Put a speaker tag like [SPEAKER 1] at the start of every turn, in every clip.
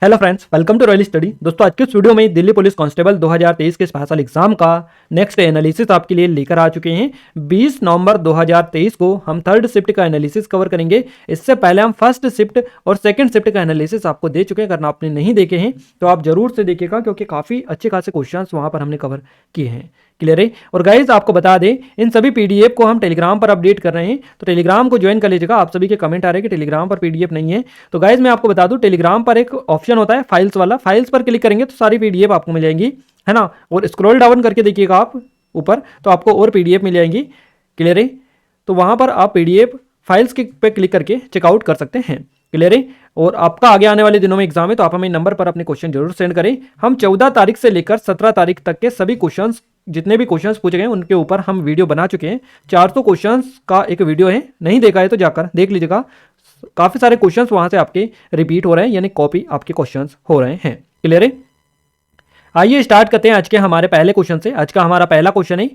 [SPEAKER 1] Hello friends, welcome to Royal Study. दोस्तों, आज के इस वीडियो में दिल्ली पुलिस कांस्टेबल 2023 के स्पेशल एग्जाम का नेक्स्ट एनालिसिस आपके लिए लेकर आ चुके हैं। 20 नवंबर 2023 को हम थर्ड शिफ्ट का एनालिसिस कवर करेंगे। इससे पहले हम फर्स्ट शिफ्ट और सेकंड शिफ्ट का एनालिसिस आपको दे चुके हैं। अगर आपने नहीं देखे हैं तो आप जरूर से देखिएगा, क्योंकि काफ़ी अच्छे खासे क्वेश्चन वहाँ पर हमने कवर किए हैं। क्लियर है। और गाइज आपको बता दें, इन सभी पीडीएफ को हम टेलीग्राम पर अपडेट कर रहे हैं, तो टेलीग्राम को ज्वाइन कर लीजिएगा। आप सभी के कमेंट आ रहे हैं कि टेलीग्राम पर पीडीएफ नहीं है, तो गाइज मैं आपको बता दूं, टेलीग्राम पर एक ऑप्शन होता है फाइल्स वाला। फाइल्स पर क्लिक करेंगे तो सारी पीडीएफ आपको मिल जाएंगी, है ना। और स्क्रॉल डाउन करके देखिएगा आप ऊपर, तो आपको और पीडीएफ मिल जाएंगी। क्लियर है। तो वहां पर आप पीडीएफ फाइल्स के पे क्लिक करके चेकआउट कर सकते हैं। क्लियर है। और आपका आगे आने वाले दिनों में एग्जाम है, तो आप हमें नंबर पर अपने क्वेश्चन जरूर सेंड करें। हम 14 तारीख से लेकर 17 तारीख तक के सभी क्वेश्चंस, जितने भी क्वेश्चंस पूछे गए उनके ऊपर हम वीडियो बना चुके हैं। 400 क्वेश्चंस का एक वीडियो है, नहीं देखा है तो जाकर देख लीजिएगा। काफी सारे क्वेश्चंस वहां से आपके रिपीट हो रहे हैं, यानी कॉपी आपके क्वेश्चंस हो रहे हैं। क्लियर है। आइए स्टार्ट करते हैं आज के हमारे पहले क्वेश्चन से। आज का हमारा पहला क्वेश्चन है,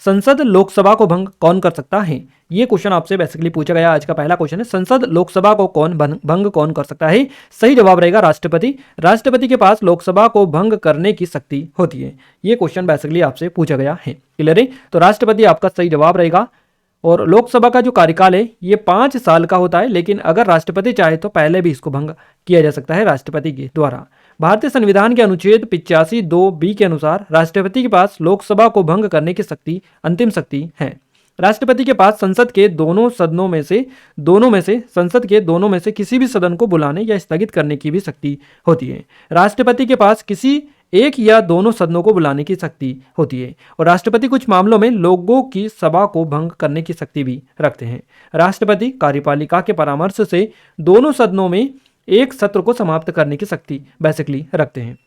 [SPEAKER 1] संसद लोकसभा को भंग कौन कर सकता है। ये क्वेश्चन आपसे बेसिकली पूछा गया। आज का पहला क्वेश्चन है, संसद लोकसभा को भंग कौन कर सकता है। सही जवाब रहेगा राष्ट्रपति। राष्ट्रपति के पास लोकसभा को भंग करने की शक्ति होती है। ये क्वेश्चन बेसिकली आपसे पूछा गया है। क्लियर है। तो राष्ट्रपति आपका सही जवाब रहेगा। और लोकसभा का जो कार्यकाल है ये 5 साल का होता है, लेकिन अगर राष्ट्रपति चाहे तो पहले भी इसको भंग किया जा सकता है राष्ट्रपति के द्वारा। भारतीय संविधान के अनुच्छेद 85(2)(b) के अनुसार राष्ट्रपति के पास लोकसभा को भंग करने की शक्ति, अंतिम शक्ति है। राष्ट्रपति के पास संसद के दोनों में से किसी भी सदन को बुलाने या स्थगित करने की भी शक्ति होती है। राष्ट्रपति के पास किसी एक या दोनों सदनों को बुलाने की शक्ति होती है। और राष्ट्रपति कुछ मामलों में लोगों की सभा को भंग करने की शक्ति भी रखते हैं। राष्ट्रपति कार्यपालिका के परामर्श से दोनों सदनों में एक सत्र को समाप्त करने की शक्ति बेसिकली रखते हैं।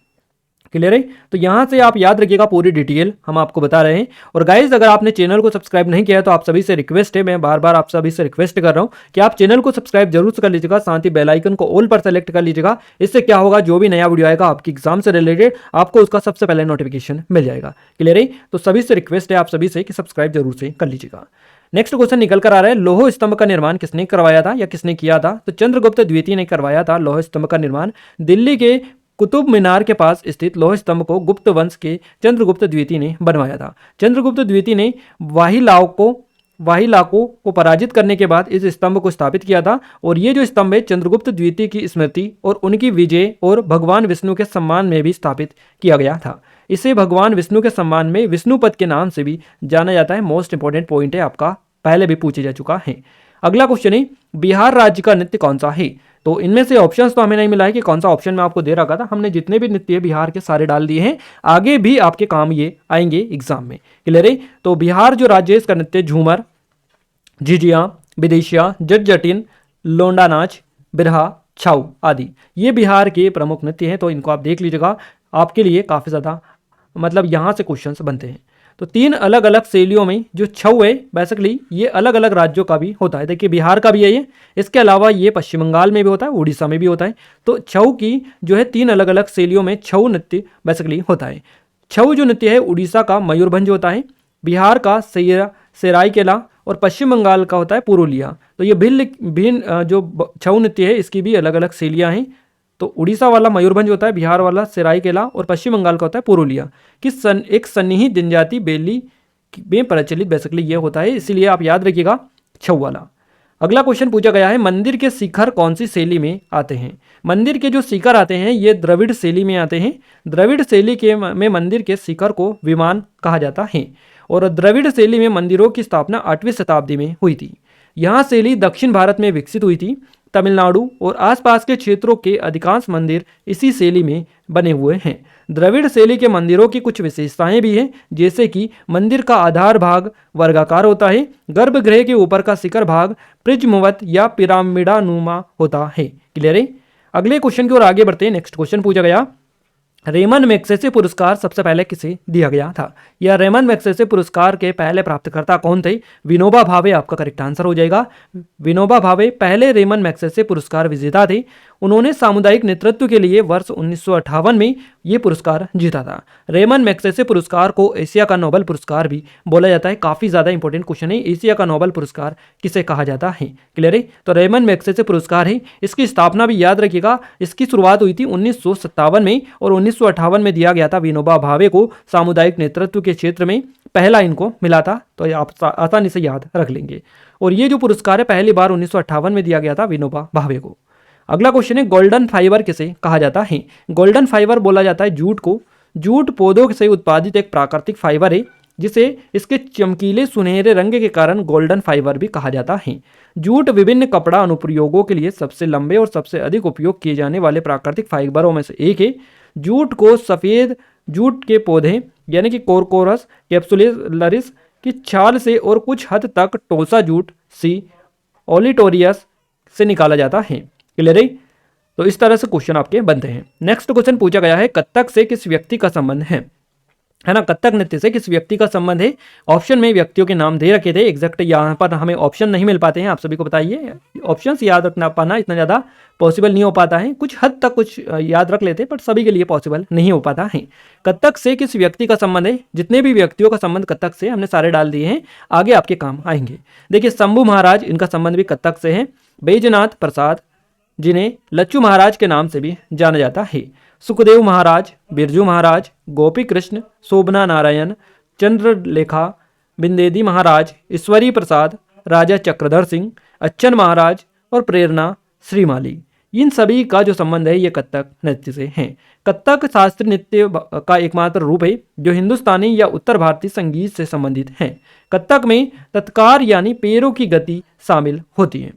[SPEAKER 1] क्लियर है। तो यहां से आप याद रखिएगा, पूरी डिटेल हम आपको बता रहे हैं। और गाइज, अगर आपने चैनल को सब्सक्राइब नहीं किया है तो आप सभी से रिक्वेस्ट है, मैं बार बार आप सभी से रिक्वेस्ट कर रहा हूं कि आप चैनल को सब्सक्राइब जरूर से कर लीजिएगा, साथ ही बेल आइकन को ऑल पर सेलेक्ट कर लीजिएगा। इससे क्या होगा, जो भी नया वीडियो आएगा आपकी एग्जाम से रिलेटेड, आपको उसका सबसे पहले नोटिफिकेशन मिल जाएगा। क्लियर है। तो सभी से रिक्वेस्ट है आप सभी से कि सब्सक्राइब जरूर से कर लीजिएगा। नेक्स्ट क्वेश्चन निकल कर आ रहा है, लौह स्तंभ का निर्माण किसने करवाया था या किसने किया था। तो चंद्रगुप्त द्वितीय ने करवाया था लौह स्तंभ का निर्माण। दिल्ली के कुतुब मीनार के पास स्थित लौह स्तंभ को गुप्त वंश के चंद्रगुप्त द्वितीय ने बनवाया था। चंद्रगुप्त द्वितीय ने वाहिलाको को पराजित करने के बाद इस स्तंभ को स्थापित किया था। और ये जो स्तंभ है चंद्रगुप्त द्वितीय की स्मृति और उनकी विजय और भगवान विष्णु के सम्मान में भी स्थापित किया गया था। इसे भगवान विष्णु के सम्मान में विष्णुपद के नाम से भी जाना जाता है। मोस्ट इंपॉर्टेंट पॉइंट है आपका, पहले भी पूछे जा चुका है। अगला क्वेश्चन है, बिहार राज्य का नृत्य कौन सा है। तो इनमें से ऑप्शंस तो हमें नहीं मिला है कि कौन सा ऑप्शन में आपको दे रखा था। हमने जितने भी नृत्य बिहार के सारे डाल दिए हैं, आगे भी आपके काम ये आएंगे एग्जाम में। क्लियर है। तो बिहार जो राज्य है इसका नृत्य झूमर, झिझिया, विदेशिया, जटजटिन, लोंडा नाच, बिरहा, छाऊ आदि ये बिहार के प्रमुख नृत्य हैं। तो इनको आप देख लीजिएगा, आपके लिए काफ़ी ज़्यादा मतलब यहाँ से क्वेश्चंस बनते हैं। तो 3 अलग अलग शैलियों में जो छऊ है बेसिकली ये अलग अलग राज्यों का भी होता है। देखिए बिहार का भी है ये, इसके अलावा ये पश्चिम बंगाल में भी होता है, उड़ीसा में भी होता है। तो छऊ की जो है 3 अलग अलग शैलियों में छऊ नृत्य बेसिकली होता है। छऊ जो नृत्य है उड़ीसा का मयूरभंज होता है, बिहार का सरायकेला और पश्चिम बंगाल का होता है पुरुलिया। तो ये भिन्न जो छऊ नृत्य है इसकी भी अलग अलग शैलियाँ हैं। तो उड़ीसा वाला मयूरभंज होता है, बिहार वाला सरायकेला और पश्चिम बंगाल का होता है पुरुलिया। एक सन्निहित जनजाति बेली में प्रचलित बेसिकली ये होता है, इसीलिए आप याद रखिएगा छऊ वाला। अगला क्वेश्चन पूछा गया है, मंदिर के शिखर कौन सी शैली में आते हैं। मंदिर के जो शिखर आते हैं ये द्रविड़ शैली में आते हैं। द्रविड़ शैली में मंदिर के शिखर को विमान कहा जाता है। और द्रविड़ शैली में मंदिरों की स्थापना 8वीं शताब्दी में हुई थी। यह शैली दक्षिण भारत में विकसित हुई थी। तमिलनाडु और आसपास के क्षेत्रों के अधिकांश मंदिर इसी शैली में बने हुए हैं। द्रविड़ शैली के मंदिरों की कुछ विशेषताएं भी हैं, जैसे कि मंदिर का आधार भाग वर्गाकार होता है, गर्भगृह के ऊपर का शिखर भाग प्रिज्मवत या पिरामिडानुमा होता है। क्लियर है। अगले क्वेश्चन की ओर आगे बढ़ते हैं। नेक्स्ट क्वेश्चन पूछा गया, रेमन मैग्सेसे पुरस्कार सबसे पहले किसे दिया गया था। या रेमन मैग्सेसे पुरस्कार के पहले प्राप्तकर्ता कौन थे। विनोबा भावे आपका करेक्ट आंसर हो जाएगा। विनोबा भावे पहले रेमन मैग्सेसे पुरस्कार विजेता थे। उन्होंने सामुदायिक नेतृत्व के लिए वर्ष 1958 में ये पुरस्कार जीता था। रेमन मैग्सेसे पुरस्कार को एशिया का नोबेल पुरस्कार भी बोला जाता है। काफ़ी ज़्यादा इंपॉर्टेंट क्वेश्चन है, एशिया का नोबेल पुरस्कार किसे कहा जाता है। क्लियर है? तो रेमन मैग्सेसे पुरस्कार है। इसकी स्थापना भी याद रखिएगा, इसकी शुरुआत हुई थी 1957 में और 1958 में दिया गया था विनोबा भावे को। सामुदायिक नेतृत्व के क्षेत्र में पहला इनको मिला था, तो आप आसानी से याद रख लेंगे। और ये जो पुरस्कार है पहली बार 1958 में दिया गया था विनोबा भावे को। अगला क्वेश्चन है गोल्डन फाइबर किसे कहा जाता है। गोल्डन फाइबर बोला जाता है जूट को। जूट पौधों से उत्पादित एक प्राकृतिक फाइबर है जिसे इसके चमकीले सुनहरे रंग के कारण गोल्डन फाइबर भी कहा जाता है। जूट विभिन्न कपड़ा अनुप्रयोगों के लिए सबसे लंबे और सबसे अधिक उपयोग किए जाने वाले प्राकृतिक फाइबरों में से एक है। जूट को सफ़ेद जूट के पौधे यानी कि कोरकोरस कैप्सुलरिस की छाल से और कुछ हद तक टोसा जूट सी ओलिटोरियस से निकाला जाता है। क्लियर है? तो इस तरह से क्वेश्चन आपके बनते हैं। नेक्स्ट क्वेश्चन पूछा गया है कत्थक से किस व्यक्ति का संबंध है ना। कत्थक नृत्य से किस व्यक्ति का संबंध है। ऑप्शन में व्यक्तियों के नाम दे रखे थे, एग्जैक्ट यहाँ पर हमें ऑप्शन नहीं मिल पाते हैं। आप सभी को बताइए, ऑप्शंस याद रखना पाना इतना ज़्यादा पॉसिबल नहीं हो पाता है। कुछ हद तक कुछ याद रख लेते हैं पर सभी के लिए पॉसिबल नहीं हो पाता है। कत्थक से किस व्यक्ति का संबंध है। जितने भी व्यक्तियों का संबंध कत्थक से हमने सारे डाल दिए हैं, आगे आपके काम आएंगे। देखिए शंभू महाराज, इनका संबंध भी कत्थक से है। बैजनाथ प्रसाद जिन्हें लच्चू महाराज के नाम से भी जाना जाता है। सुखदेव महाराज, बिरजू महाराज, गोपी कृष्ण, शोभना नारायण, चंद्रलेखा, बिंदेदी महाराज, ईश्वरी प्रसाद, राजा चक्रधर सिंह, अच्छन महाराज और प्रेरणा श्रीमाली, इन सभी का जो संबंध है ये कत्थक नृत्य से है। कत्थक शास्त्रीय नृत्य का एकमात्र रूप है जो हिंदुस्तानी या उत्तर भारतीय संगीत से संबंधित है। कत्थक में तत्कार यानी पैरों की गति शामिल होती है।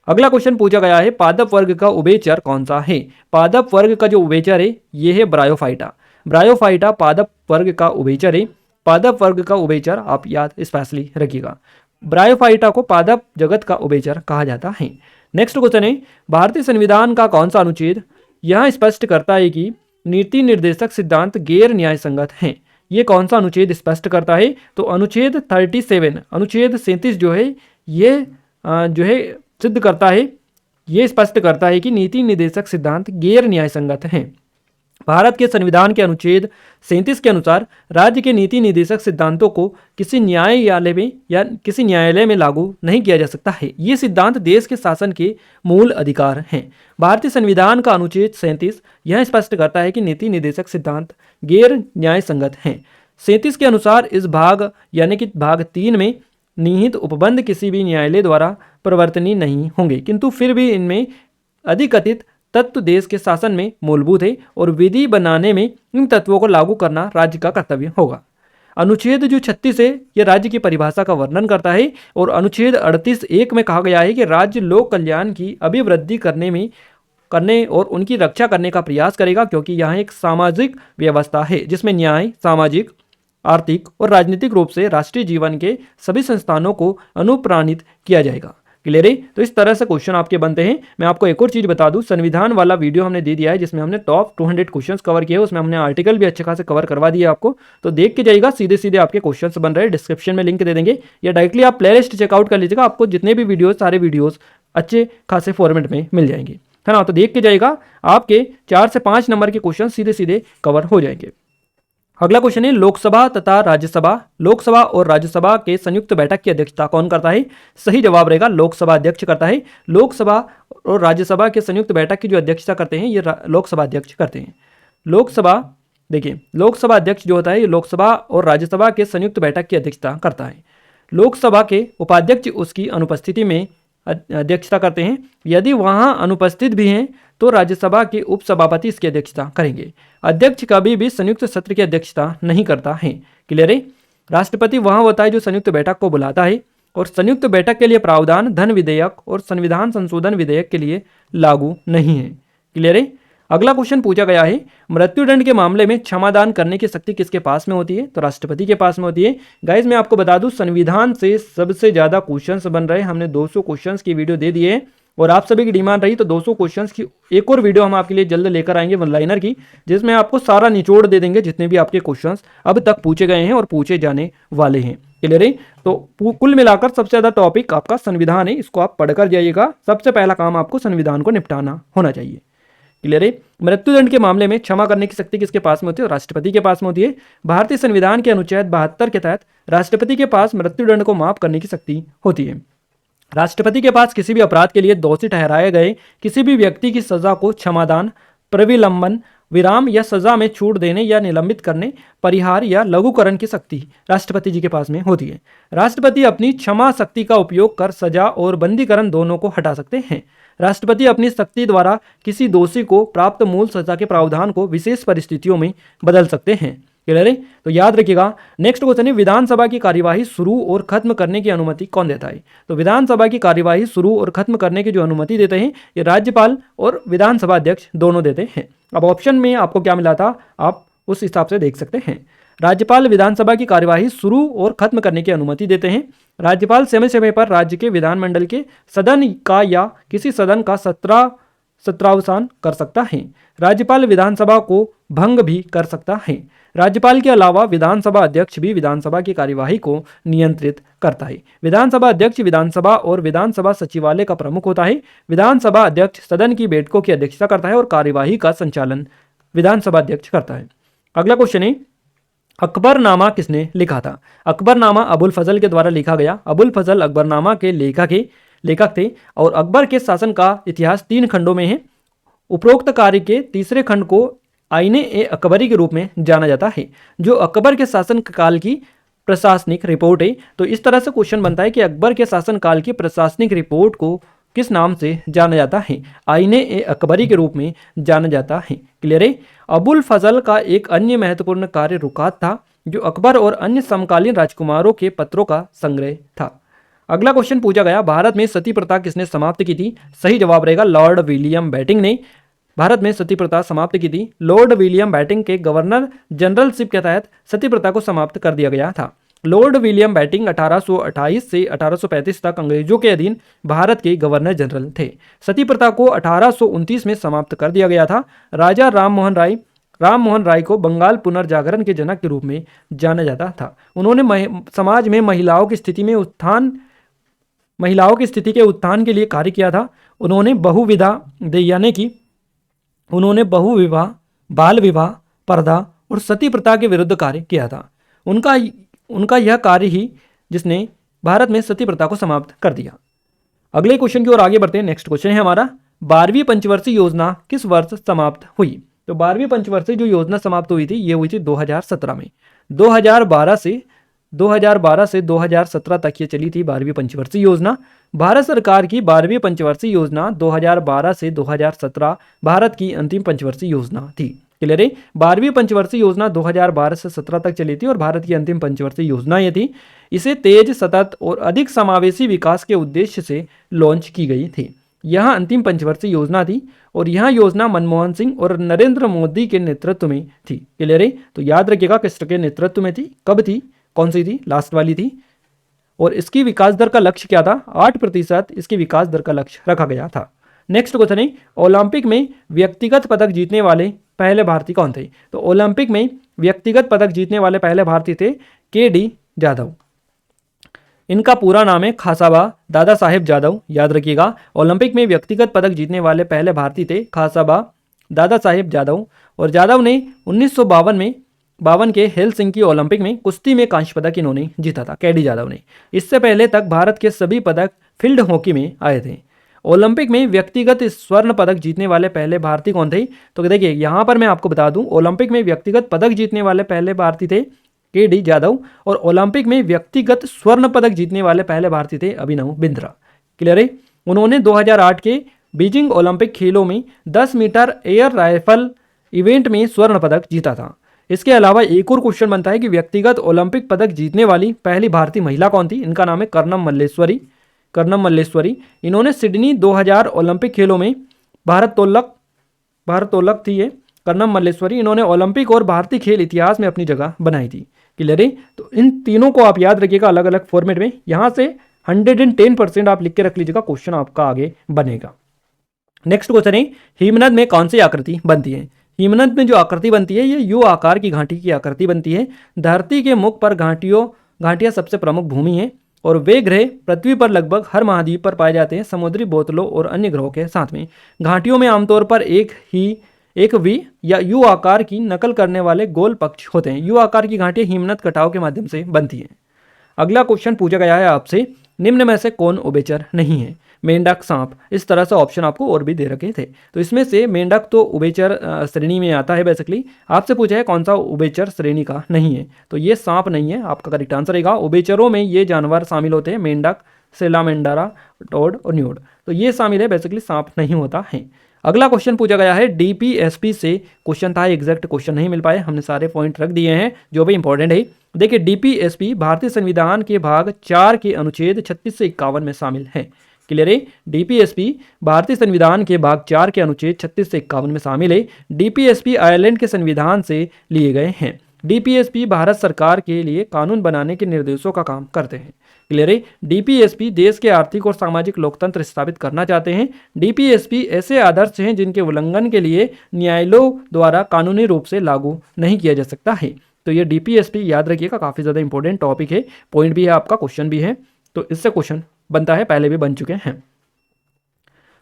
[SPEAKER 1] अगला क्वेश्चन पूछा गया है पादप वर्ग का उभयचर कौन सा है। पादप वर्ग का जो उभयचर है ये है ब्रायोफाइटा। ब्रायोफाइटा पादप वर्ग का उभयचर है। पादप वर्ग का उभयचर आप याद स्पेशली रखिएगा। ब्रायोफाइटा को पादप जगत का उभयचर कहा जाता है। नेक्स्ट क्वेश्चन है भारतीय संविधान का कौन सा अनुच्छेद यह स्पष्ट करता है कि नीति निर्देशक सिद्धांत गैर न्याय संगत हैं। ये कौन सा अनुच्छेद स्पष्ट करता है। तो अनुच्छेद 37 अनुच्छेद 37 जो है ये जो है सिद्ध करता है, ये स्पष्ट करता है कि नीति निर्देशक सिद्धांत गैर न्याय संगत हैं। भारत के संविधान के अनुच्छेद 37 के अनुसार राज्य के नीति निर्देशक सिद्धांतों को किसी न्यायालय में या किसी न्यायालय में लागू नहीं किया जा सकता है। ये सिद्धांत देश के शासन के मूल अधिकार हैं। भारतीय संविधान का अनुच्छेद 37 यह स्पष्ट करता है कि नीति निर्देशक सिद्धांत गैर न्याय संगत हैं। 37 के अनुसार इस भाग यानी कि भाग 3 में निहित उपबंध किसी भी न्यायालय द्वारा परिवर्तनीय नहीं होंगे, किंतु फिर भी इनमें अधिकथित तत्व देश के शासन में मूलभूत है और विधि बनाने में इन तत्वों को लागू करना राज्य का कर्तव्य होगा। अनुच्छेद जो 36 है यह राज्य की परिभाषा का वर्णन करता है और अनुच्छेद 38(1) में कहा गया है कि राज्य लोक कल्याण की अभिवृद्धि करने और उनकी रक्षा करने का प्रयास करेगा, क्योंकि यह एक सामाजिक व्यवस्था है जिसमें न्याय, सामाजिक, आर्थिक और राजनीतिक रूप से राष्ट्रीय जीवन के सभी संस्थानों को अनुप्राणित किया जाएगा। क्लियर है? तो इस तरह से क्वेश्चन आपके बनते हैं। मैं आपको एक और चीज़ बता दूं, संविधान वाला वीडियो हमने दे दिया है जिसमें हमने टॉप 200 क्वेश्चंस कवर किए, उसमें हमने आर्टिकल भी अच्छे खासे कवर करवा दिए आपको, तो देख के जाइएगा, सीधे सीधे आपके क्वेश्चंस बन रहे हैं। डिस्क्रिप्शन में लिंक दे देंगे या डायरेक्टली आप प्लेलिस्ट चेकआउट कर लीजिएगा, आपको जितने भी वीडियोज़ सारे वीडियोज़ अच्छे खासे फॉर्मेट में मिल जाएंगे, है ना। तो देख के जाइएगा, आपके 4 से 5 नंबर के क्वेश्चन सीधे सीधे कवर हो जाएंगे। अगला क्वेश्चन है लोकसभा तथा राज्यसभा, लोकसभा और राज्यसभा के संयुक्त बैठक की अध्यक्षता कौन करता है। सही जवाब रहेगा लोकसभा अध्यक्ष करता है। लोकसभा और राज्यसभा के संयुक्त बैठक की जो अध्यक्षता करते हैं ये लोकसभा अध्यक्ष करते हैं। लोकसभा, देखिए लोकसभा अध्यक्ष जो होता है ये लोकसभा और राज्यसभा के संयुक्त बैठक की अध्यक्षता करता है। लोकसभा के उपाध्यक्ष उसकी अनुपस्थिति में अध्यक्षता करते हैं। यदि वहाँ अनुपस्थित भी हैं तो राज्यसभा के उपसभापति इसकी अध्यक्षता करेंगे। अध्यक्ष कभी भी संयुक्त सत्र की अध्यक्षता नहीं करता है। क्लियर है? राष्ट्रपति वहाँ होता है जो संयुक्त बैठक को बुलाता है और संयुक्त बैठक के लिए प्रावधान धन विधेयक और संविधान संशोधन विधेयक के लिए लागू नहीं है। क्लियर है? अगला क्वेश्चन पूछा गया है मृत्युदंड के मामले में क्षमादान करने की शक्ति किसके पास में होती है। तो राष्ट्रपति के पास में होती है। गाइज मैं आपको बता दूं संविधान से सबसे ज़्यादा क्वेश्चंस बन रहे हैं। हमने 200 क्वेश्चंस की वीडियो दे दिए हैं और आप सभी की डिमांड रही तो 200 क्वेश्चंस की एक और वीडियो हम आपके लिए जल्द लेकर आएंगे वन लाइनर की, जिसमें आपको सारा निचोड़ दे देंगे जितने भी आपके क्वेश्चंस अब तक पूछे गए हैं और पूछे जाने वाले हैं। क्लियर है। तो कुल मिलाकर सबसे ज्यादा टॉपिक आपका संविधान है, इसको आप पढ़कर जाइएगा। सबसे पहला काम आपको संविधान को निपटाना होना चाहिए। क्लियर है। मृत्युदंड के मामले में क्षमा करने की शक्ति किसके पास में होती है? राष्ट्रपति के पास में होती है। भारतीय संविधान के अनुच्छेद 72 के तहत राष्ट्रपति के पास मृत्युदंड को माफ करने की शक्ति होती है। राष्ट्रपति के पास किसी भी अपराध के लिए दोषी ठहराए गए किसी भी व्यक्ति की सजा को क्षमादान, प्रविलंबन, विराम या सजा में छूट देने या निलंबित करने, परिहार या लघुकरण की शक्ति राष्ट्रपति जी के पास में होती है। राष्ट्रपति अपनी क्षमा शक्ति का उपयोग कर सजा और बंदीकरण दोनों को हटा सकते हैं। राष्ट्रपति अपनी शक्ति द्वारा किसी दोषी को प्राप्त मूल सजा के प्रावधान को विशेष परिस्थितियों में बदल सकते हैं। क्लियर है। तो याद रखिएगा। नेक्स्ट क्वेश्चन है, विधानसभा की कार्यवाही शुरू और खत्म करने की अनुमति कौन देता है? तो विधानसभा की कार्यवाही शुरू और खत्म करने की जो अनुमति देते हैं ये राज्यपाल और विधानसभा अध्यक्ष दोनों देते हैं। अब ऑप्शन में आपको क्या मिला था, आप उस हिसाब से देख सकते हैं। राज्यपाल विधानसभा की कार्यवाही शुरू और खत्म करने की अनुमति देते हैं। राज्यपाल समय समय पर राज्य के विधानमंडल के सदन का या किसी सदन का सत्रावसान कर सकता है। राज्यपाल विधानसभा को भंग भी कर सकता है। राज्यपाल के अलावा विधानसभा अध्यक्ष भी विधानसभा की कार्यवाही को नियंत्रित करता है। विधानसभा अध्यक्ष विधानसभा और विधानसभा सचिवालय का प्रमुख होता है। विधानसभा अध्यक्ष सदन की बैठकों की अध्यक्षता करता है और कार्यवाही का संचालन विधानसभा अध्यक्ष करता है। अगला क्वेश्चन है, अकबरनामा किसने लिखा था? अकबरनामा अबुल फजल के द्वारा लिखा गया। अबुल फजल अकबरनामा के लेखक थे और अकबर के शासन का इतिहास 3 खंडों में है। उपरोक्त कार्य के तीसरे खंड को आईने ए अकबरी के रूप में जाना जाता है, जो अकबर के शासन काल की प्रशासनिक रिपोर्ट है। तो इस तरह से क्वेश्चन बनता है कि अकबर के शासन काल की प्रशासनिक रिपोर्ट को किस नाम से जाना जाता है? आईने ए अकबरी के रूप में जाना जाता है। क्लियर है। अबुल फजल का एक अन्य महत्वपूर्ण कार्य रुकात था, जो अकबर और अन्य समकालीन राजकुमारों के पत्रों का संग्रह था। अगला क्वेश्चन पूछा गया, भारत में सती प्रथा किसने समाप्त की थी? सही जवाब रहेगा लॉर्ड विलियम बेंटिंक ने भारत में सती प्रथा समाप्त की थी। लॉर्ड विलियम बेंटिंक के गवर्नर जनरलशिप के तहत सती प्रथा को समाप्त कर दिया गया था। लॉर्ड विलियम बेंटिंक 1828 से 1835 तक अंग्रेजों के अधीन भारत के गवर्नर जनरल थे। सती प्रथा को 1829 में समाप्त कर दिया गया था। राजा राममोहन राय को बंगाल पुनर्जागरण के जनक के रूप में जाना जाता था। उन्होंने समाज में महिलाओं की स्थिति के उत्थान के लिए कार्य किया था। उन्होंने बहुविवाह, बाल विवाह, पर्दा और सती प्रथा के विरुद्ध कार्य किया था। उनका यह कार्य ही जिसने भारत में सती प्रथा को समाप्त कर दिया। अगले क्वेश्चन की ओर आगे बढ़ते हैं। नेक्स्ट क्वेश्चन है हमारा, 12वीं पंचवर्षीय योजना किस वर्ष समाप्त हुई? तो 12वीं पंचवर्षीय जो योजना समाप्त हुई थी ये हुई थी 2017 में। 2012 से 2017 तक ये चली थी 12वीं पंचवर्षीय योजना। भारत सरकार की 12वीं पंचवर्षीय योजना 2012 से 2017 भारत की अंतिम पंचवर्षीय योजना थी। क्लियर है। 12वीं पंचवर्षीय योजना 2012 से 17 तक चली थी और भारत की अंतिम पंचवर्षीय योजना ये थी। इसे तेज, सतत और अधिक समावेशी विकास के उद्देश्य से लॉन्च की गई थी। यह अंतिम पंचवर्षीय योजना थी और यह योजना मनमोहन सिंह और नरेंद्र मोदी के नेतृत्व में थी। क्लियर है। तो याद रखिएगा किसके नेतृत्व में थी, कब थी, कौन सी थी? लास्ट वाली थी। और इसकी विकास दर का लक्ष्य क्या था? 8% इसकी विकास दर का लक्ष्य रखा गया था। नेक्स्ट क्वेश्चन है, ओलंपिक में व्यक्तिगत पदक जीतने वाले पहले भारतीय कौन थे? तो ओलंपिक में व्यक्तिगत पदक जीतने वाले पहले भारतीय थे के.डी. जाधव। इनका पूरा नाम है खासाबा दादा साहेब जाधव। याद रखिएगा, ओलंपिक में व्यक्तिगत पदक जीतने वाले पहले भारतीय थे खासाबा दादा साहेब जाधव। और जाधव ने 1952 के हेलसिंकी ओलंपिक में कुश्ती में कांस्य पदक इन्होंने जीता था, के.डी. जाधव ने। इससे पहले तक भारत के सभी पदक फील्ड हॉकी में आए थे। ओलंपिक में व्यक्तिगत स्वर्ण पदक जीतने वाले पहले भारतीय कौन थे? तो देखिए यहाँ पर मैं आपको बता दूं, ओलंपिक में व्यक्तिगत पदक जीतने वाले पहले भारतीय थे के.डी. जाधव और ओलंपिक में व्यक्तिगत स्वर्ण पदक जीतने वाले पहले भारतीय थे अभिनव बिंद्रा। क्लियर है। उन्होंने 2008 के बीजिंग ओलंपिक खेलों में 10 मीटर एयर राइफल इवेंट में स्वर्ण पदक जीता था। इसके अलावा एक और क्वेश्चन बनता है कि व्यक्तिगत ओलंपिक पदक जीतने वाली पहली भारतीय महिला कौन थी? इनका नाम है कर्णम मल्लेश्वरी। इन्होंने सिडनी 2000 ओलंपिक खेलों में भारतोलक थी ये कर्णम मल्लेश्वरी। इन्होंने ओलंपिक और भारतीय खेल इतिहास में अपनी जगह बनाई थी। क्लियर है। तो इन तीनों को आप याद रखिएगा अलग अलग फॉर्मेट में। यहाँ से 110% आप लिख के रख लीजिएगा, क्वेश्चन आपका आगे बनेगा। नेक्स्ट क्वेश्चन है, हिमनद में कौन सी आकृति बनती है? हिमनद में जो आकृति बनती है ये यू आकार की घाटी की आकृति बनती है। धरती के मुख पर घाटियों घाटियाँ सबसे प्रमुख भूमि हैं और वे ग्रह पृथ्वी पर लगभग हर महाद्वीप पर पाए जाते हैं, समुद्री बोतलों और अन्य ग्रहों के साथ में। घाटियों में आमतौर पर एक वी या यू आकार की नकल करने वाले गोल पक्ष होते हैं। यू आकार की घाटियाँ हिमनद कटाव के माध्यम से बनती हैं। अगला क्वेश्चन पूछा गया है आपसे, निम्न में से कौन उभयचर नहीं है? मेंढक, सांप, इस तरह से ऑप्शन आपको और भी दे रखे थे। तो इसमें से मेंढक तो उभयचर श्रेणी में आता है। बेसिकली आपसे पूछा है कौन सा उभयचर श्रेणी का नहीं है, तो ये सांप नहीं है, आपका करेक्ट आंसर रहेगा। उभयचरों में ये जानवर शामिल होते हैं, मेंढक, सेलामेंडरा, टोड और न्यूड, तो ये शामिल है। बेसिकली सांप नहीं होता है। अगला क्वेश्चन पूछा गया है डीपीएसपी से, क्वेश्चन था एग्जैक्ट क्वेश्चन नहीं मिल पाए, हमने सारे पॉइंट रख दिए हैं जो भी इंपॉर्टेंट है। देखिए डीपीएसपी भारतीय संविधान के भाग 4 के अनुच्छेद 36 से 51 में शामिल है। क्लियर है? डीपीएसपी भारतीय संविधान के भाग 4 के अनुच्छेद 36 से 51 में शामिल है। डीपीएसपी आयरलैंड के संविधान से लिए गए हैं। डीपीएसपी भारत सरकार के लिए कानून बनाने के निर्देशों का काम करते हैं। क्लियर है? डीपीएसपी देश के आर्थिक और सामाजिक लोकतंत्र स्थापित करना चाहते हैं। डीपीएसपी ऐसे आदर्श हैं जिनके उल्लंघन के लिए न्यायालयों द्वारा कानूनी रूप से लागू नहीं किया जा सकता है। तो ये डीपीएसपी याद रखिएगा, काफ़ी ज़्यादा इंपॉर्टेंट टॉपिक है, पॉइंट भी है आपका, क्वेश्चन भी है, तो इससे क्वेश्चन बनता है, पहले भी बन चुके हैं।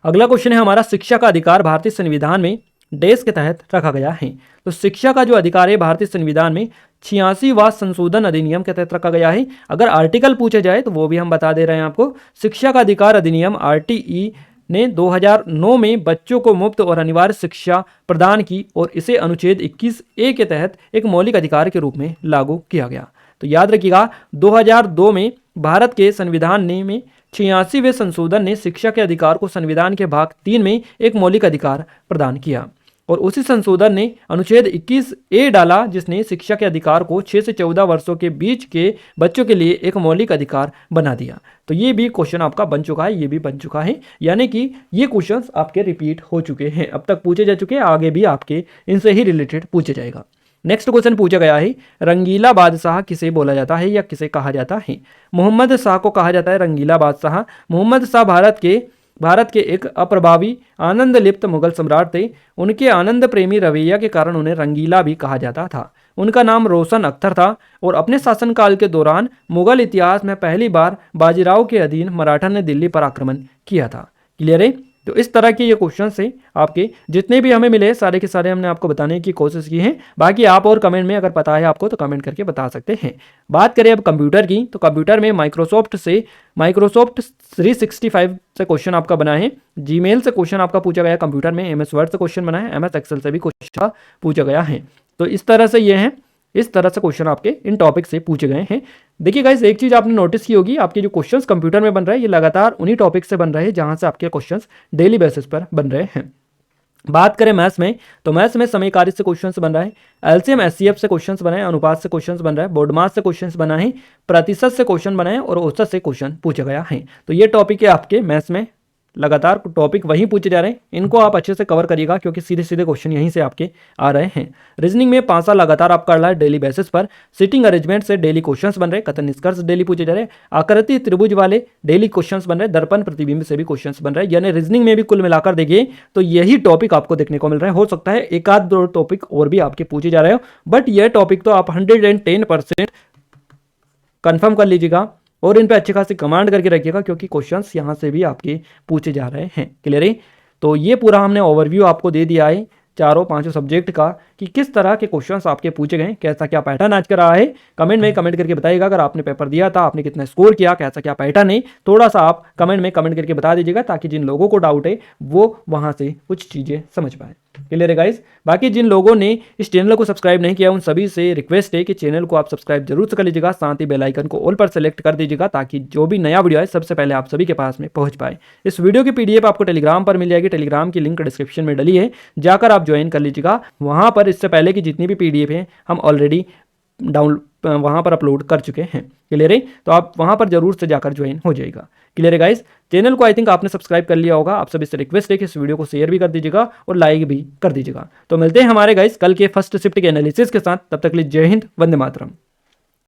[SPEAKER 1] अगला क्वेश्चन है हमारा, शिक्षा का अधिकार भारतीय संविधान में देश के तहत रखा गया है। तो शिक्षा का जो अधिकार है भारतीय संविधान में 86वां संशोधन अधिनियम के तहत रखा गया है। अगर आर्टिकल पूछे जाए तो वो भी हम बता दे रहे हैं आपको। शिक्षा का अधिकार अधिनियम आरटीई ने 2009 में बच्चों को मुफ्त और अनिवार्य शिक्षा प्रदान की और इसे अनुच्छेद 21A के तहत एक मौलिक अधिकार के रूप में लागू किया गया। तो याद रखिएगा 2002 में भारत के संविधान ने में 86वें संशोधन ने शिक्षा के अधिकार को संविधान के भाग 3 में एक मौलिक अधिकार प्रदान किया और उसी संशोधन ने अनुच्छेद 21A डाला जिसने शिक्षा के अधिकार को 6 से 14 वर्षों के बीच के बच्चों के लिए एक मौलिक अधिकार बना दिया। तो ये भी क्वेश्चन आपका बन चुका है, ये भी बन चुका है, यानी कि ये क्वेश्चंस आपके रिपीट हो चुके हैं, अब तक पूछे जा चुके हैं, आगे भी आपके इनसे ही रिलेटेड पूछे जाएगा। नेक्स्ट क्वेश्चन पूछा गया है, रंगीला बादशाह किसे बोला जाता है या किसे कहा जाता है? मोहम्मद शाह को कहा जाता है रंगीला बादशाह। मोहम्मद शाह भारत के एक अप्रभावी आनंद लिप्त मुगल सम्राट थे। उनके आनंद प्रेमी रवैया के कारण उन्हें रंगीला भी कहा जाता था। उनका नाम रोशन अख्तर था और अपने शासनकाल के दौरान मुगल इतिहास में पहली बार बाजीराव के अधीन मराठा ने दिल्ली पर आक्रमण किया था। क्लियर है? तो इस तरह के ये क्वेश्चन से आपके जितने भी हमें मिले सारे के सारे हमने आपको बताने की कोशिश की है। बाकी आप और कमेंट में अगर पता है आपको तो कमेंट करके बता सकते हैं। बात करें अब कंप्यूटर की, तो कंप्यूटर में माइक्रोसॉफ्ट 365 से क्वेश्चन आपका बना है। जीमेल से क्वेश्चन आपका पूछा गया, कंप्यूटर में MS वर्ड से क्वेश्चन बना है, MS एक्सेल से भी क्वेश्चन पूछा गया है। तो इस तरह से ये हैं, इस तरह से क्वेश्चन आपके इन टॉपिक से पूछे गए हैं। देखिए गाइस, एक चीज़ आपने नोटिस की होगी, आपके जो क्वेश्चंस कंप्यूटर में बन रहे हैं ये लगातार उन्हीं टॉपिक से बन रहे हैं जहां से आपके क्वेश्चंस डेली बेसिस पर बन रहे हैं। बात करें मैथ्स में, तो मैथ्स में समय कार्य से क्वेश्चंस बन रहा है, LCM SCF से क्वेश्चंस बना है, अनुपात से क्वेश्चंस बन रहा है, बोर्ड मास से क्वेश्चंस बना है, प्रतिशत से क्वेश्चन बना है और औसत से क्वेश्चन पूछा गया है। तो ये टॉपिक है आपके मैथ्स में, लगातार टॉपिक वहीं पूछे जा रहे हैं, इनको आप अच्छे से कवर करिएगा क्योंकि सीधे सीधे क्वेश्चन यहीं से आपके आ रहे हैं। रीजनिंग में 5 साल लगातार आप कर रहा है डेली बेसिस पर। सिटिंग अरेंजमेंट से डेली क्वेश्चंस बन रहे हैं, कथन निष्कर्ष डेली पूछे जा रहे हैं, आकृति त्रिभुज वाले डेली क्वेश्चंस बन रहे हैं, दर्पण प्रतिबिंब से भी क्वेश्चंस बन रहे हैं। यानी रीजनिंग में भी कुल मिलाकर देखिए तो यही टॉपिक आपको देखने को मिल रहा है। हो सकता है एक आध दो टॉपिक और भी आपके पूछे जा रहे हो, बट यह टॉपिक तो आप 110% कन्फर्म कर लीजिएगा और इन पे अच्छी खासी कमांड करके रखिएगा क्योंकि क्वेश्चंस यहाँ से भी आपके पूछे जा रहे हैं। क्लियर है? तो ये पूरा हमने ओवरव्यू आपको दे दिया है चारों पांचों सब्जेक्ट का कि किस तरह के क्वेश्चंस आपके पूछे गए, कैसा क्या पैटर्न आज का रहा है। कमेंट में कमेंट करके बताइएगा, अगर आपने पेपर दिया था आपने कितना स्कोर किया, कैसा क्या पैटर्न है, थोड़ा सा आप कमेंट में कमेंट करके बता दीजिएगा ताकि जिन लोगों को डाउट है वो वहाँ से कुछ चीज़ें समझ पाए। क्लियर है गाइस? बाकी जिन लोगों ने इस चैनल को सब्सक्राइब नहीं किया उन सभी से रिक्वेस्ट है कि चैनल को आप सब्सक्राइब जरूर से कर लीजिएगा, साथ ही बेल आइकन को ऑल पर सेलेक्ट कर दीजिएगा ताकि जो भी नया वीडियो है सबसे पहले आप सभी के पास में पहुंच पाए। इस वीडियो की PDF आपको टेलीग्राम पर मिल जाएगी, टेलीग्राम की लिंक डिस्क्रिप्शन में डली है, जाकर आप ज्वाइन कर लीजिएगा। वहां पर इससे पहले की जितनी भी PDF है हम ऑलरेडी वहां पर अपलोड कर चुके हैं। क्लियर है? तो आप वहां पर जरूर से जाकर ज्वाइन हो जाएगा। क्लियर है गाइस? चैनल को आई थिंक आपने सब्सक्राइब कर लिया होगा। आप सभी से रिक्वेस्ट है कि इस वीडियो को शेयर भी कर दीजिएगा और लाइक भी कर दीजिएगा। तो मिलते हैं हमारे गाइस कल के फर्स्ट शिफ्ट के एनालिसिस के साथ, तब तक के लिए जय हिंद, वंदे मातरम।